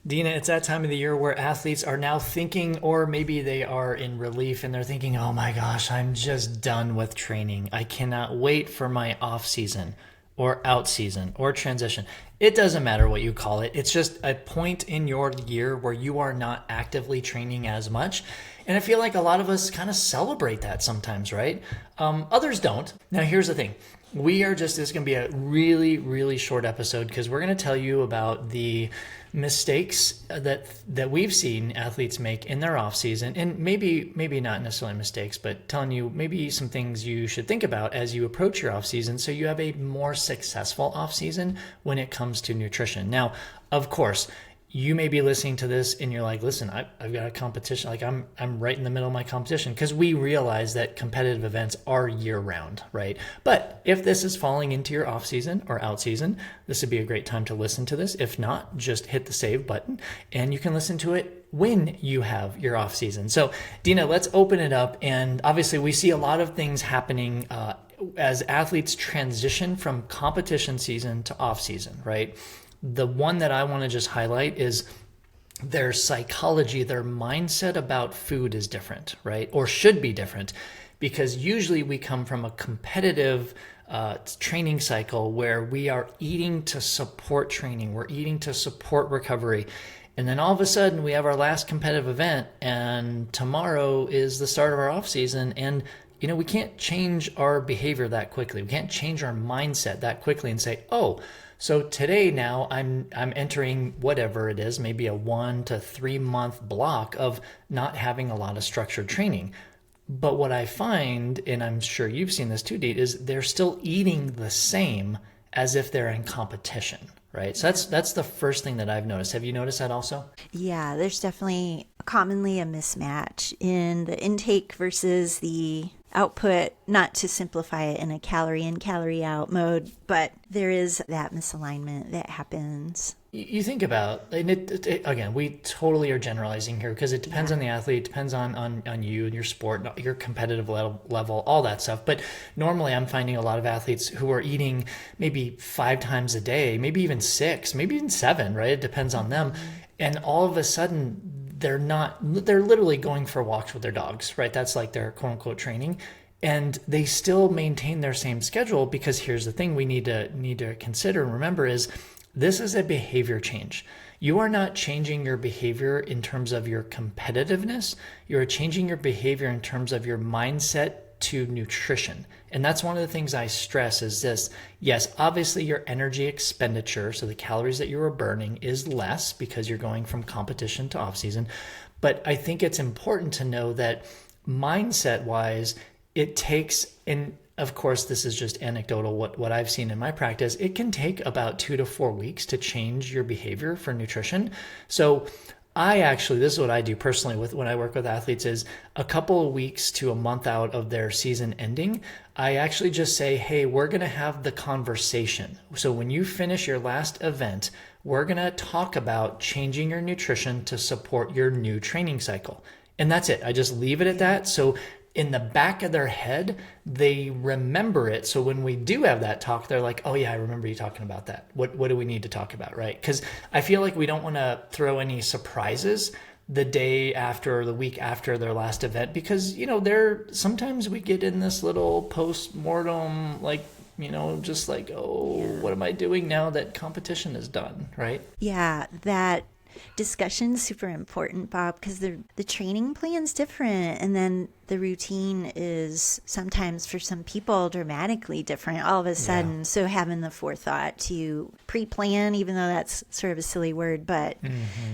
Dina, it's that time of the year where athletes are now thinking, or maybe they are in relief and they're thinking, oh my gosh, I'm just done with training. I cannot wait for my off season or out season or transition. It doesn't matter what you call it. It's just a point in your year where you are not actively training as much. And I feel like a lot of us kind of celebrate that sometimes, right? Others don't. Now, here's the thing. This is going to be a really, really short episode because we're going to tell you about the mistakes that we've seen athletes make in their off season, and maybe not necessarily mistakes, but telling you maybe some things you should think about as you approach your off season so you have a more successful off season when it comes to nutrition. Now, of course, you may be listening to this and you're like, listen, I've got a competition. Like I'm right in the middle of my competition, because we realize that competitive events are year round, right? But if this is falling into your off season or out season, this would be a great time to listen to this. If not, just hit the save button and you can listen to it when you have your off season. So Dina, let's open it up. And obviously we see a lot of things happening as athletes transition from competition season to off season, right? The one that I want to just highlight is their psychology, their mindset about food is different, right? Or should be different, because usually we come from a competitive training cycle where we are eating to support training, we're eating to support recovery. And then all of a sudden we have our last competitive event and tomorrow is the start of our off season. And we can't change our behavior that quickly. We can't change our mindset that quickly and say, oh, so today now I'm entering whatever it is, maybe a 1 to 3 month block of not having a lot of structured training. But what I find, and I'm sure you've seen this too, Deet, is they're still eating the same as if they're in competition, right? So that's the first thing that I've noticed. Have you noticed that also? Yeah, there's definitely commonly a mismatch in the intake versus the output, not to simplify it in a calorie in, calorie out mode, but there is that misalignment that happens. You think about, and again, we totally are generalizing here because it depends on the athlete, it depends on you and your sport, your competitive level, all that stuff. But normally I'm finding a lot of athletes who are eating maybe 5 times a day, maybe even 6, maybe even 7, right? It depends on them. And all of a sudden they're literally going for walks with their dogs, right? That's like their quote unquote training. And they still maintain their same schedule, because here's the thing we need to consider and remember is this is a behavior change. You are not changing your behavior in terms of your competitiveness. You're changing your behavior in terms of your mindset to nutrition. And that's one of the things I stress is this. Yes, obviously your energy expenditure, so the calories that you are burning, is less because you're going from competition to off season. But I think it's important to know that mindset wise, it takes, and of course, this is just anecdotal, what I've seen in my practice, it can take about 2 to 4 weeks to change your behavior for nutrition. So this is what I do personally when I work with athletes, is a couple of weeks to a month out of their season ending, I actually just say, hey, we're going to have the conversation. So when you finish your last event, we're going to talk about changing your nutrition to support your new training cycle. And that's it. I just leave it at that. So in the back of their head, they remember it. So when we do have that talk, they're like, oh yeah, I remember you talking about that. What do we need to talk about, right? Because I feel like we don't want to throw any surprises the day after or the week after their last event, because, sometimes we get in this little post-mortem, just like, what am I doing now that competition is done, right? Yeah, that discussion is super important, Bob, because the training plan's different, and then the routine is sometimes for some people dramatically different all of a sudden. So having the forethought to pre-plan, even though that's sort of a silly word, but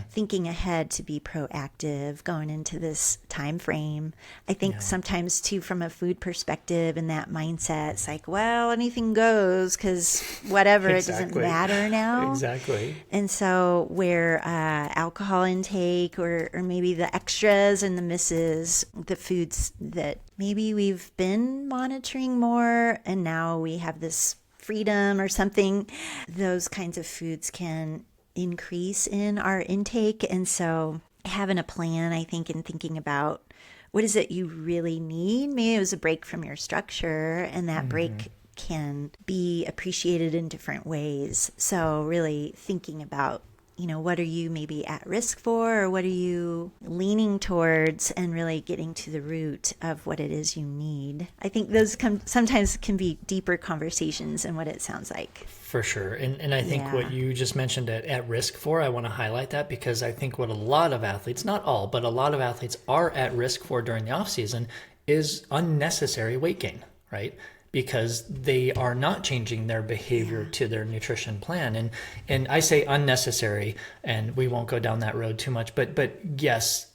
thinking ahead to be proactive going into this time frame. I think sometimes too, from a food perspective and that mindset, it's like, well, anything goes because whatever, it doesn't matter now. Exactly. And so where alcohol intake or maybe the extras and the misses, the foods that maybe we've been monitoring more and now we have this freedom or something, those kinds of foods can increase in our intake. And so having a plan, I think, and thinking about what is it you really need. Maybe it was a break from your structure, and that break can be appreciated in different ways. So really thinking about what are you maybe at risk for, or what are you leaning towards, and really getting to the root of what it is you need. I think those sometimes can be deeper conversations than what it sounds like. For sure. And I think Yeah. what you just mentioned at risk for, I want to highlight that because I think what a lot of athletes, not all, but a lot of athletes are at risk for during the off season is unnecessary weight gain, right? Because they are not changing their behavior to their nutrition plan. And I say unnecessary, and we won't go down that road too much, but yes,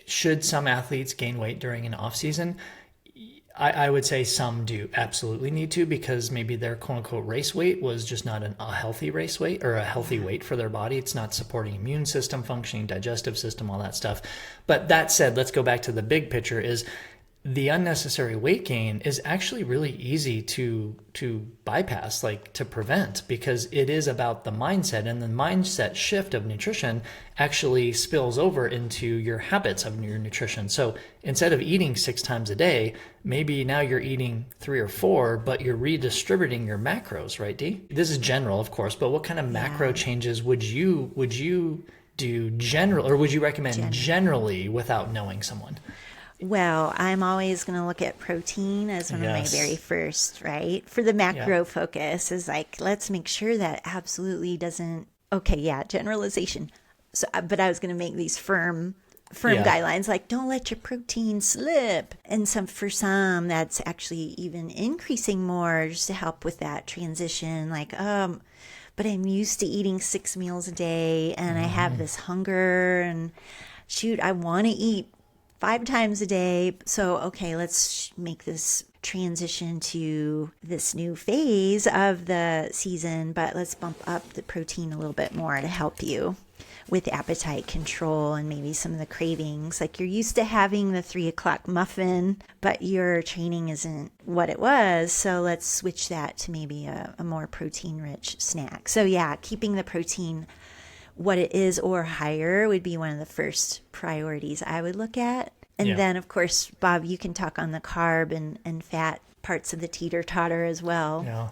should some athletes gain weight during an off season? I would say some do absolutely need to, because maybe their quote unquote race weight was just not a healthy race weight or a healthy weight for their body. It's not supporting immune system functioning, digestive system, all that stuff. But that said, let's go back to the big picture is the unnecessary weight gain is actually really easy to bypass, like to prevent, because it is about the mindset, and the mindset shift of nutrition actually spills over into your habits of your nutrition. So instead of eating 6 times a day, maybe now you're eating 3 or 4, but you're redistributing your macros, right, Dee? This is general, of course, but what kind of macro changes would you do general, or would you recommend generally without knowing someone? Well, I'm always going to look at protein as one of my very first, right? For the macro focus is like, let's make sure that absolutely doesn't, okay, yeah, generalization. So, but I was going to make these firm guidelines, like don't let your protein slip. And for some, that's actually even increasing more just to help with that transition. Like, but I'm used to eating 6 meals a day and I have this hunger and shoot, I want to eat 5 times a day. So, okay, let's make this transition to this new phase of the season, but let's bump up the protein a little bit more to help you with appetite control and maybe some of the cravings. Like you're used to having the 3 o'clock muffin, but your training isn't what it was. So let's switch that to maybe a more protein rich snack. So yeah, keeping the protein what it is or higher would be one of the first priorities I would look at. And then, of course, Bob, you can talk on the carb and fat parts of the teeter-totter as well. Yeah.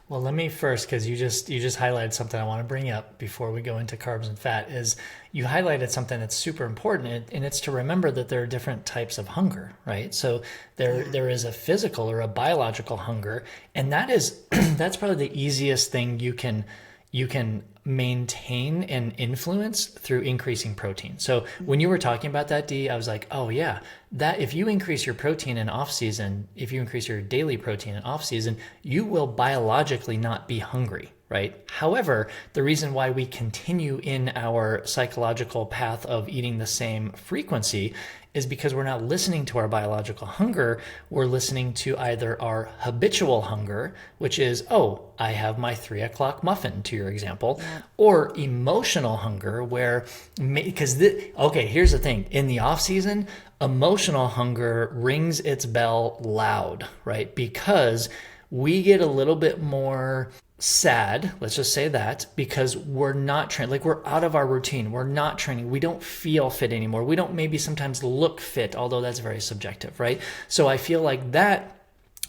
Well, let me first, because you just highlighted something I want to bring up before we go into carbs and fat, is you highlighted something that's super important, and it's to remember that there are different types of hunger, right? So there is a physical or a biological hunger, and that's probably the easiest thing you can maintain and influence through increasing protein. So when you were talking about that, Dee, I was like, oh yeah, that if you increase your protein in off season, if you increase your daily protein in off season, you will biologically not be hungry, right? However, the reason why we continue in our psychological path of eating the same frequency is because we're not listening to our biological hunger. We're listening to either our habitual hunger, which is, oh, I have my 3 o'clock muffin, to your example, or emotional hunger, where, okay, here's the thing. In the off season, emotional hunger rings its bell loud, right? Because we get a little bit more sad, let's just say that, because we're not training, like we're out of our routine, we're not training, we don't feel fit anymore, we don't maybe sometimes look fit, although that's very subjective, right? So I feel like that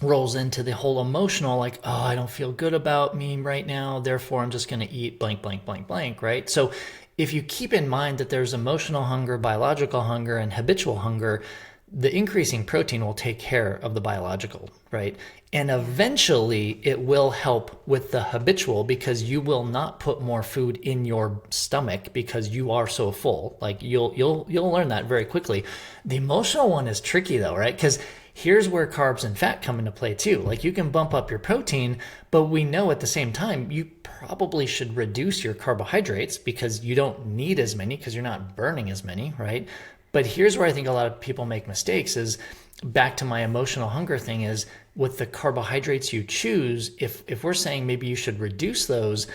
rolls into the whole emotional, like, oh, I don't feel good about me right now, therefore I'm just going to eat blank, blank, blank, blank, right? So if you keep in mind that there's emotional hunger, biological hunger, and habitual hunger, the increasing protein will take care of the biological, right? And eventually it will help with the habitual, because you will not put more food in your stomach because you are so full. Like you'll learn that very quickly. The emotional one is tricky though, right? Because here's where carbs and fat come into play too. Like you can bump up your protein, but we know at the same time you probably should reduce your carbohydrates because you don't need as many because you're not burning as many, right? But here's where I think a lot of people make mistakes is, back to my emotional hunger thing, is with the carbohydrates you choose, if we're saying maybe you should reduce those,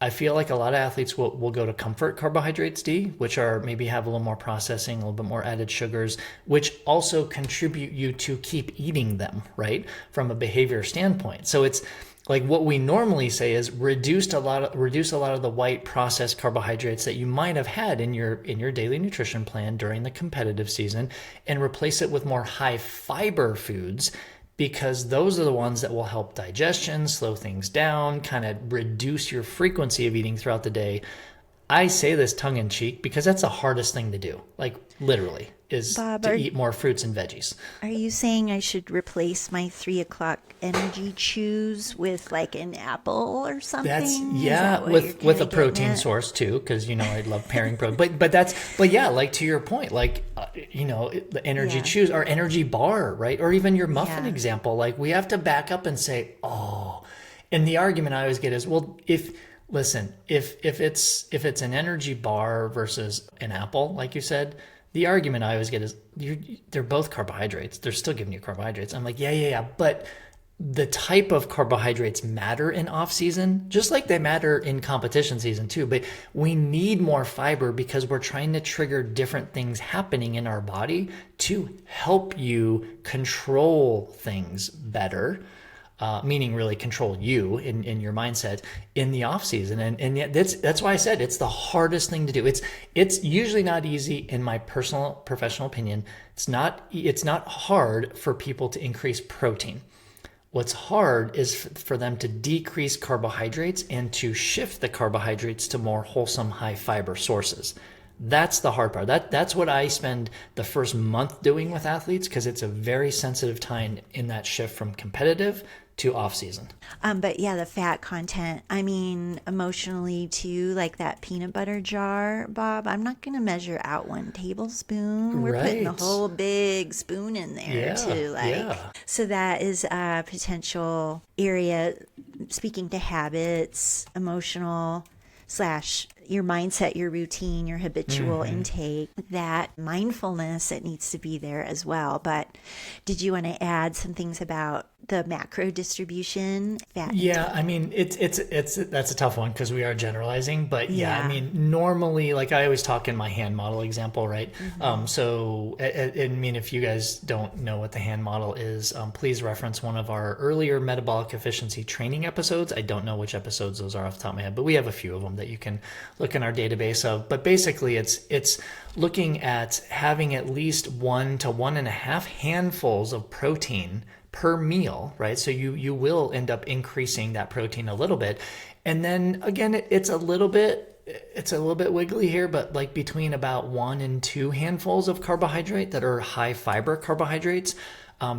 I feel like a lot of athletes will go to comfort carbohydrates, D, which are maybe have a little more processing, a little bit more added sugars, which also contribute you to keep eating them, right? From a behavior standpoint. So it's like what we normally say is reduce a lot of the white processed carbohydrates that you might have had in your daily nutrition plan during the competitive season, and replace it with more high fiber foods, because those are the ones that will help digestion, slow things down, kind of reduce your frequency of eating throughout the day. I say this tongue in cheek because that's the hardest thing to do. Like literally is Bob, to eat more fruits and veggies. are you saying I should replace my 3 o'clock energy chews with like an apple or something? That's Is that what you're with kinda a protein getting at? source too, because I love pairing protein. But yeah, like to your point, like the energy Yeah. chews or energy bar, right? Or even your muffin Yeah. example. Like we have to back up and say, oh, and the argument I always get is, well, if it's an energy bar versus an apple, like you said, the argument I always get is they're both carbohydrates. They're still giving you carbohydrates. I'm like, yeah, but the type of carbohydrates matter in off season, just like they matter in competition season too. But we need more fiber because we're trying to trigger different things happening in our body to help you control things better. Meaning really control you in your mindset in the off season, and yet that's why I said it's the hardest thing to do. It's usually not easy in my personal professional opinion. It's not hard for people to increase protein. What's hard is for them to decrease carbohydrates and to shift the carbohydrates to more wholesome, high fiber sources. That's the hard part. That's what I spend the first month doing with athletes because it's a very sensitive time in that shift from competitive to off season. But yeah, the fat content. I mean, emotionally too, like that peanut butter jar, Bob. I'm not going to measure out 1 tablespoon. We're putting a Right. whole big spoon in there Yeah. to like. Yeah. So that is a potential area. Speaking to habits, emotional slash your mindset, your routine, your habitual intake, that mindfulness that needs to be there as well. But did you want to add some things about the macro distribution? Fat. Yeah, I mean it's that's a tough one because we are generalizing, but yeah, I Yeah. mean normally, like I always talk in my hand model example, right? So I mean if you guys don't know what the hand model is, please reference one of our earlier metabolic efficiency training episodes. I don't know which episodes those are off the top of my head, but we have a few of them that you can look in our database of. But basically, it's looking at having at least 1 to 1.5 handfuls of protein per meal, right? So you will end up increasing that protein a little bit. And then again, it's a little bit wiggly here, but like between about 1 and 2 handfuls of carbohydrate that are high fiber carbohydrates.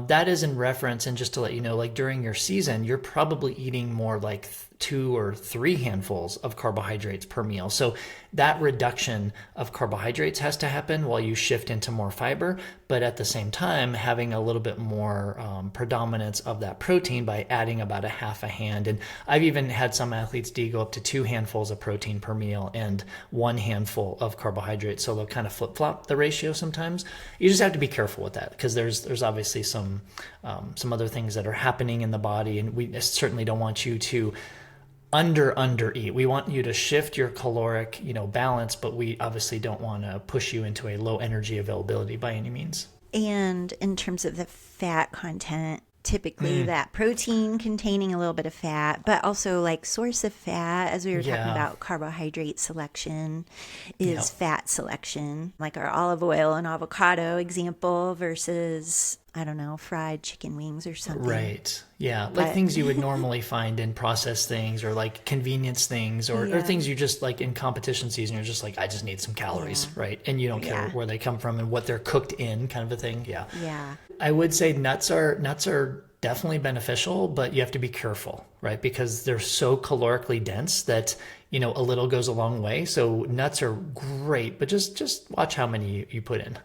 That is in reference, and just to let you know, like during your season, you're probably eating more like 2 or 3 handfuls of carbohydrates per meal. So that reduction of carbohydrates has to happen while you shift into more fiber, but at the same time, having a little bit more predominance of that protein by adding about a half a hand. And I've even had some athletes go up to 2 handfuls of protein per meal and 1 handful of carbohydrates. So they'll kind of flip flop the ratio sometimes. You just have to be careful with that because there's obviously some other things that are happening in the body, and we certainly don't want you to under eat. We want you to shift your caloric, balance, but we obviously don't want to push you into a low energy availability by any means. And in terms of the fat content, typically that protein containing a little bit of fat, but also like source of fat, as we were talking Yeah. about carbohydrate selection, is Yeah. fat selection, like our olive oil and avocado example versus, I don't know, fried chicken wings or something. Right. Yeah. Like But- things you would normally find in processed things or like convenience things or Yeah. things you just like in competition season, you're just like, I just need some calories, right? And you don't care Yeah. where they come from and what they're cooked in, kind of a thing. Yeah. Yeah. I would say nuts are definitely beneficial, but you have to be careful, right? Because they're so calorically dense that, a little goes a long way. So nuts are great, but just watch how many you put in.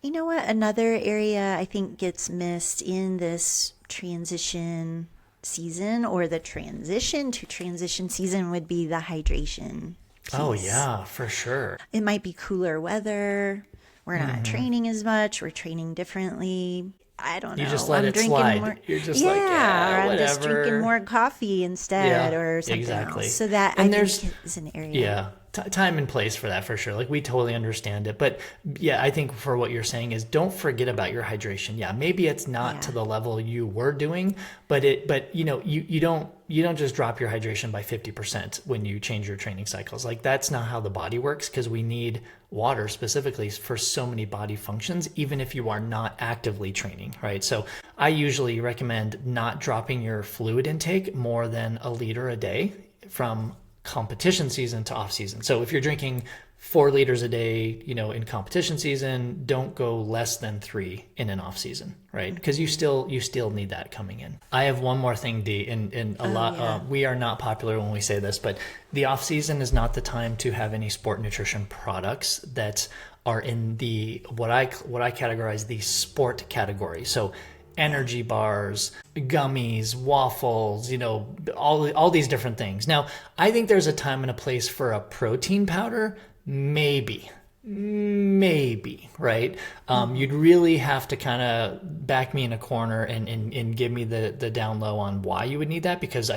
You know what? Another area I think gets missed in this transition season or the transition to transition season would be the hydration piece. Oh yeah, for sure. It might be cooler weather. We're not training as much. We're training differently. I don't know. You just let I'm it drinking slide. more. You're just yeah, like, yeah, or I'm just whatever. drinking more coffee instead, Yeah, or something exactly. else. So that And I there's- think is an area. Yeah, time and place for that for sure. Like we totally understand it, but yeah, I think for what you're saying is don't forget about your hydration. Yeah, maybe it's not Yeah. to the level you were doing, but you don't just drop your hydration by 50% when you change your training cycles. Like that's not how the body works because we need water specifically for so many body functions, even if you are not actively training, right? So I usually recommend not dropping your fluid intake more than a liter a day from competition season to off season. So if you're drinking 4 liters a day, in competition season, don't go less than 3 in an off season, right? Because you still need that coming in. I have one more thing, Dee, and we are not popular when we say this, but the off season is not the time to have any sport nutrition products that are in the what I categorize the sport category. So energy bars, gummies, waffles, all these different things. Now, I think there's a time and a place for a protein powder. Maybe, right? You'd really have to kind of back me in a corner and give me the down low on why you would need that, because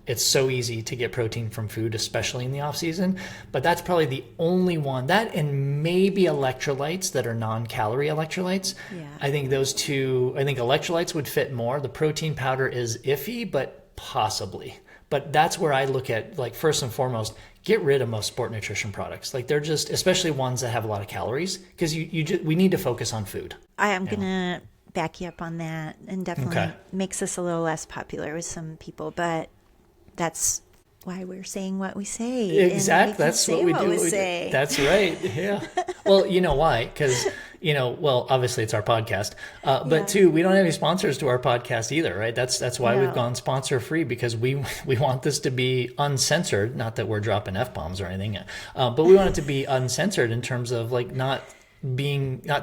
it's so easy to get protein from food, especially in the off season. But that's probably the only one. That and maybe electrolytes that are non-calorie electrolytes. Yeah. I think those two, electrolytes would fit more. The protein powder is iffy, but possibly. But that's where I look at, like, first and foremost, get rid of most sport nutrition products. Like, they're just, especially ones that have a lot of calories, because we need to focus on food. I am going to back you up on that, and definitely makes us a little less popular with some people, but that's why we're saying what we say. Exactly. That's what we do. Say. That's right. Yeah. Well, you know why? Because, obviously it's our podcast, but two, we don't have any sponsors to our podcast either, right? That's why we've gone sponsor free, because we want this to be uncensored. Not that we're dropping F-bombs or anything, but we want it to be uncensored in terms of, like, not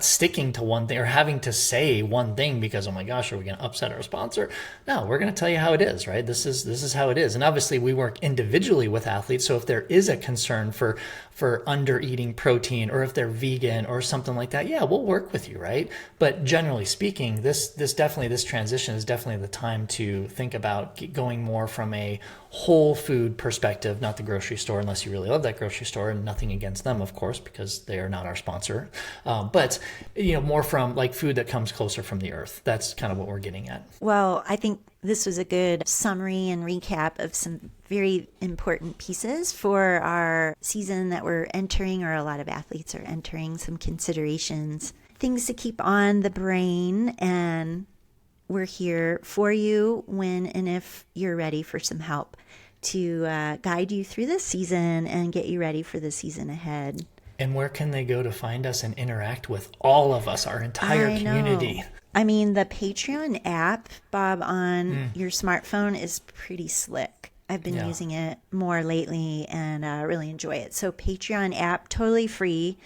sticking to one thing or having to say one thing because, oh my gosh, are we going to upset our sponsor? No, we're going to tell you how it is, right? This is how it is. And obviously we work individually with athletes. So if there is a concern for under eating protein, or if they're vegan or something like that, we'll work with you, right? But generally speaking, this transition is definitely the time to think about going more from a whole food perspective, not the grocery store, unless you really love that grocery store, and nothing against them, of course, because they are not our sponsor. But more from, like, food that comes closer from the earth. That's kind of what we're getting at. Well, I think this was a good summary and recap of some very important pieces for our season that we're entering, or a lot of athletes are entering, some considerations, things to keep on the brain, and we're here for you when and if you're ready for some help to guide you through this season and get you ready for the season ahead. And where can they go to find us and interact with all of us, our entire community? The Patreon app, Bob, on your smartphone is pretty slick. I've been using it more lately and really enjoy it. So Patreon app, totally free.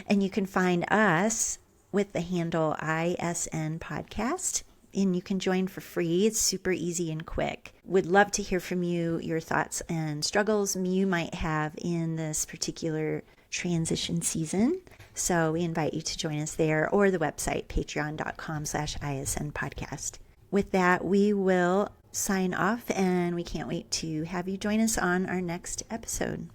And you can find us with the handle ISN Podcast. And you can join for free. It's super easy and quick. Would love to hear from you, your thoughts and struggles you might have in this particular transition season. So we invite you to join us there, or the website, patreon.com/ISN podcast. With that, we will sign off, and we can't wait to have you join us on our next episode.